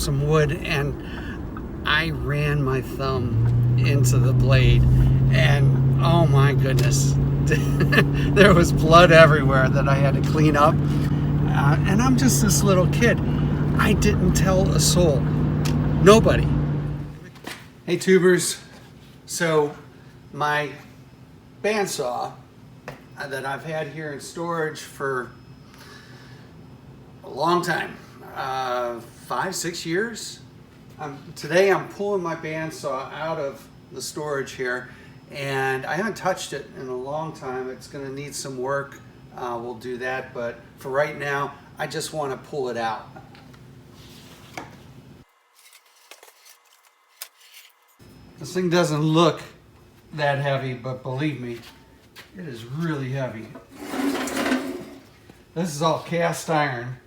some wood and I ran my thumb into the blade, and oh my goodness, there was blood everywhere that I had to clean up. And I'm just this little kid. I didn't tell a soul. Nobody. Hey tubers. So my bandsaw that I've had here in storage for a long time, 5-6 years. Today I'm pulling my bandsaw out of the storage here, and I haven't touched it in a long time. It's going to need some work. We'll do that, but for right now I just want to pull it out. This thing doesn't look that heavy, but believe me, it is really heavy. This is all cast iron,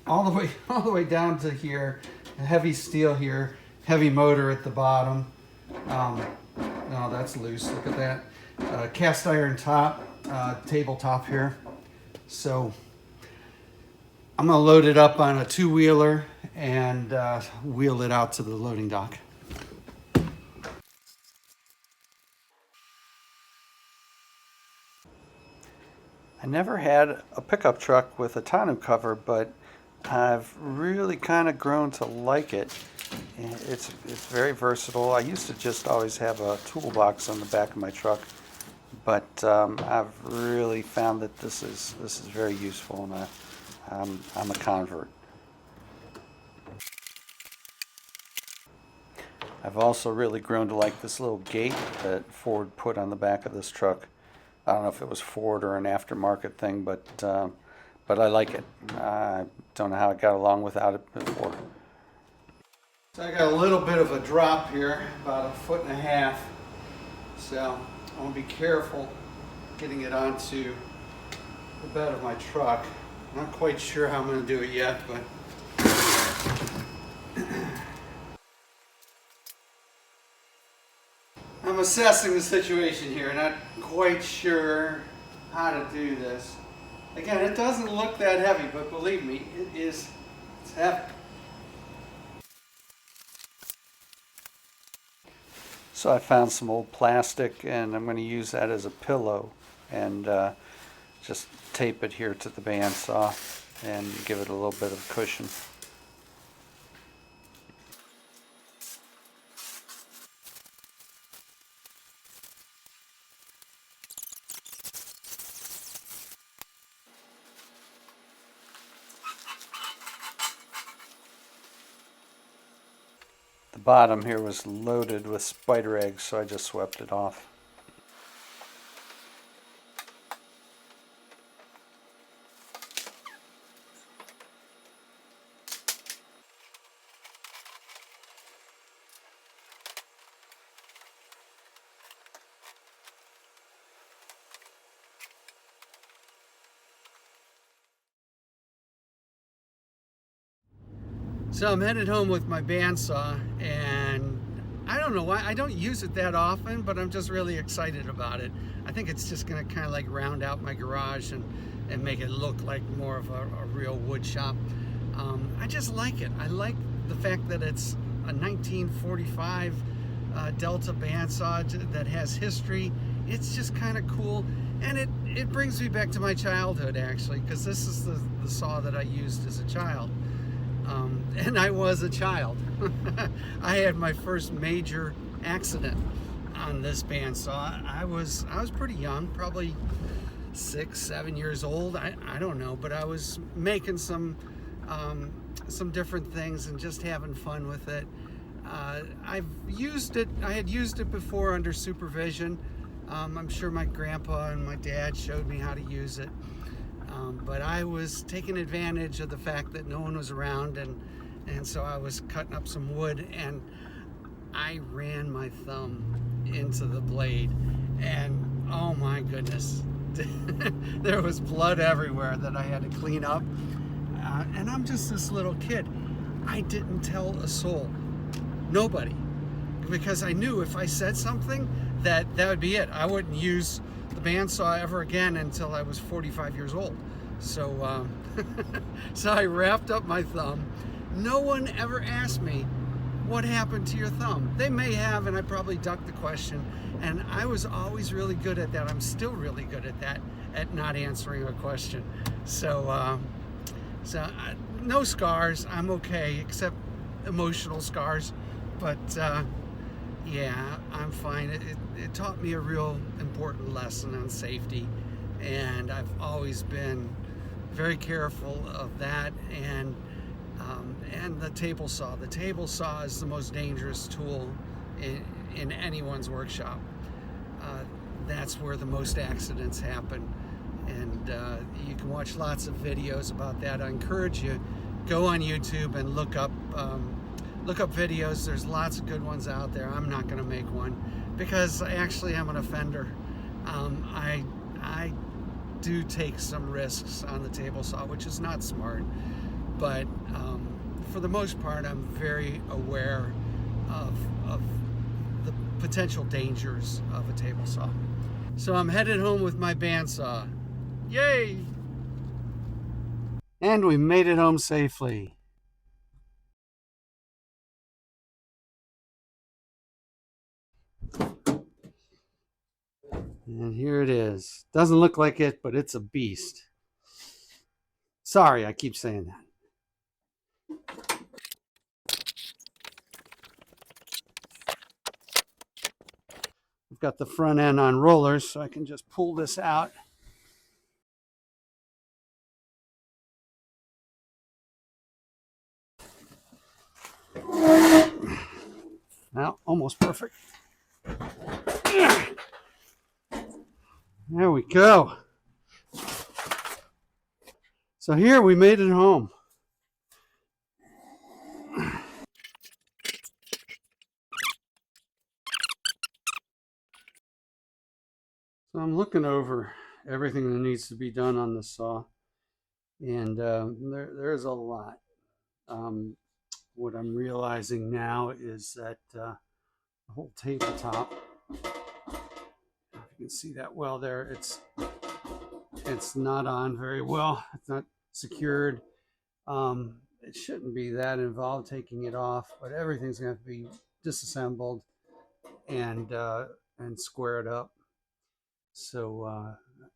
all the way down to here. Heavy steel here, heavy motor at the bottom. No, that's loose. Look at that. Cast iron top, tabletop here. So I'm gonna load it up on a two-wheeler and wheel it out to the loading dock. I never had a pickup truck with a tonneau cover, but I've really kind of grown to like it. It's very versatile. I used to just always have a toolbox on the back of my truck, but I've really found that this is very useful, and I'm a convert. I've also really grown to like this little gate that Ford put on the back of this truck. I don't know if it was Ford or an aftermarket thing, but I like it. I don't know how I got along without it before. So I got a little bit of a drop here, about 1.5 feet. So I want to be careful getting it onto the bed of my truck. I'm not quite sure how I'm going to do it yet, but I'm assessing the situation here. Not quite sure how to do this. Again, it doesn't look that heavy, but believe me, it's heavy. So I found some old plastic, and I'm going to use that as a pillow and just tape it here to the bandsaw and give it a little bit of cushion. The bottom here was loaded with spider eggs, so I just swept it off. So I'm headed home with my bandsaw, and I don't know why. I don't use it that often, but I'm just really excited about it. I think it's just going to kind of like round out my garage and make it look like more of a real wood shop. I just like it. I like the fact that it's a 1945 Delta bandsaw that has history. It's just kind of cool, and it brings me back to my childhood, actually, because this is the saw that I used as a child. And I was a child. I had my first major accident on this bandsaw. I was pretty young, probably 6-7 years old. I don't know, but I was making some different things and just having fun with it. I've used it. I had used it before under supervision. I'm sure my grandpa and my dad showed me how to use it. But I was taking advantage of the fact that no one was around, and so I was cutting up some wood, and I ran my thumb into the blade, and oh my goodness, there was blood everywhere that I had to clean up. And I'm just this little kid. I didn't tell a soul, nobody, because I knew if I said something that would be it. I wouldn't use the bandsaw ever again until I was 45 years old. So, so I wrapped up my thumb, No one ever asked me what happened to your thumb. They may have, and I probably ducked the question. And I was always really good at that. I'm still really good at that, at not answering a question. So, no scars. I'm okay, except emotional scars. But yeah, I'm fine. It taught me a real important lesson on safety, and I've always been very careful of that. And the table saw. The table saw is the most dangerous tool in anyone's workshop. That's where the most accidents happen, and you can watch lots of videos about that. I encourage you, go on YouTube and look up videos. There's lots of good ones out there. I'm not going to make one because actually I'm an offender. I do take some risks on the table saw, which is not smart, but for the most part, I'm very aware of the potential dangers of a table saw. So I'm headed home with my bandsaw. Yay! And we made it home safely. And here it is. Doesn't look like it, but it's a beast. Sorry, I keep saying that. I've got the front end on rollers, so I can just pull this out. Now, almost perfect. There we go. So here we made it home. So I'm looking over everything that needs to be done on the saw, and there's a lot. What I'm realizing now is that the whole tabletop, if you can see that well there, it's not on very well. It's not secured. It shouldn't be that involved taking it off, but everything's going to have to be disassembled and squared up. So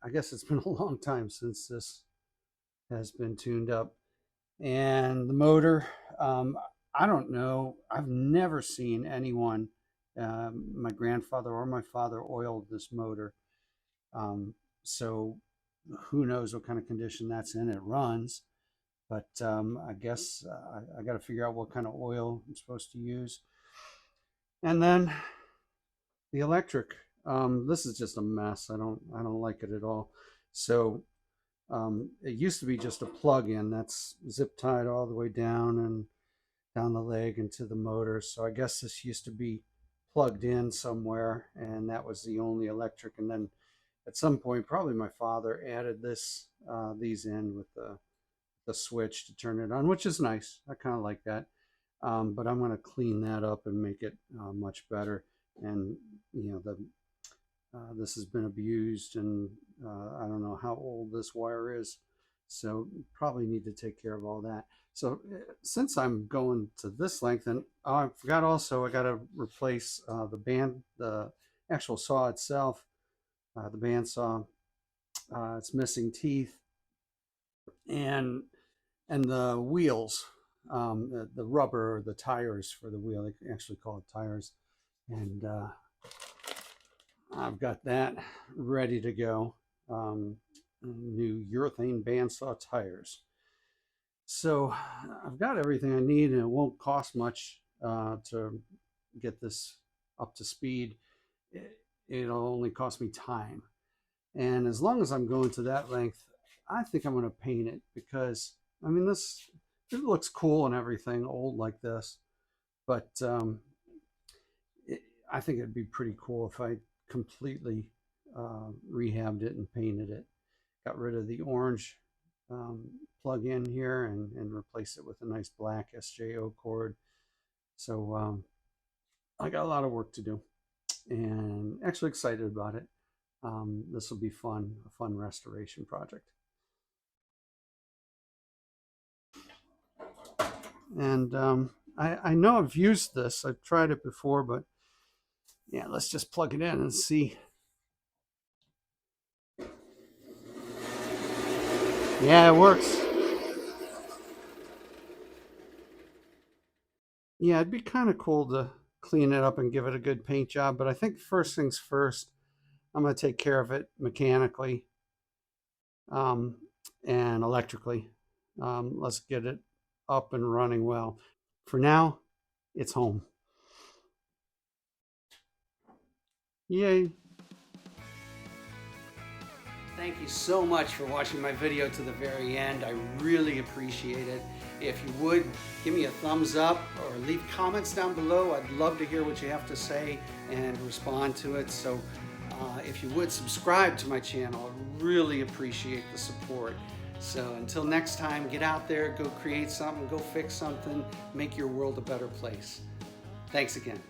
I guess it's been a long time since this has been tuned up. And the motor, I don't know. I've never seen anyone, my grandfather or my father, oiled this motor. So who knows what kind of condition that's in. It runs, but I guess I got to figure out what kind of oil I'm supposed to use. And then the electric. This is just a mess. I don't like it at all. So it used to be just a plug-in that's zip tied all the way down and down the leg into the motor. So I guess this used to be plugged in somewhere, and that was the only electric. And then at some point, probably my father added these in with the switch to turn it on, which is nice. I kind of like that. But I'm going to clean that up and make it much better. And this has been abused, and I don't know how old this wire is, so probably need to take care of all that. So since I'm going to this length, and I forgot also, I got to replace the actual saw itself, the bandsaw. It's missing teeth, and the wheels, the rubber, the tires for the wheel. They actually call it tires, and I've got that ready to go. New urethane bandsaw tires. So I've got everything I need, and it won't cost much to get this up to speed. It'll only cost me time. And as long as I'm going to that length, I think I'm going to paint it, because I mean, it looks cool and everything, old like this, but I think it'd be pretty cool if I completely rehabbed it and painted it. Got rid of the orange plug-in here and replaced it with a nice black SJO cord. So I got a lot of work to do, and actually excited about it. This will be fun, a fun restoration project. And I know I've used this. I've tried it before, but yeah, let's just plug it in and see. Yeah, it works. Yeah, it'd be kind of cool to clean it up and give it a good paint job, but I think first things first, I'm going to take care of it mechanically um, and electrically. Let's get it up and running well. For now, it's home. Yay. Thank you so much for watching my video to the very end. I really appreciate it. If you would, give me a thumbs up or leave comments down below. I'd love to hear what you have to say and respond to it. So if you would subscribe to my channel, I really appreciate the support. So until next time, get out there, go create something, go fix something, make your world a better place. Thanks again.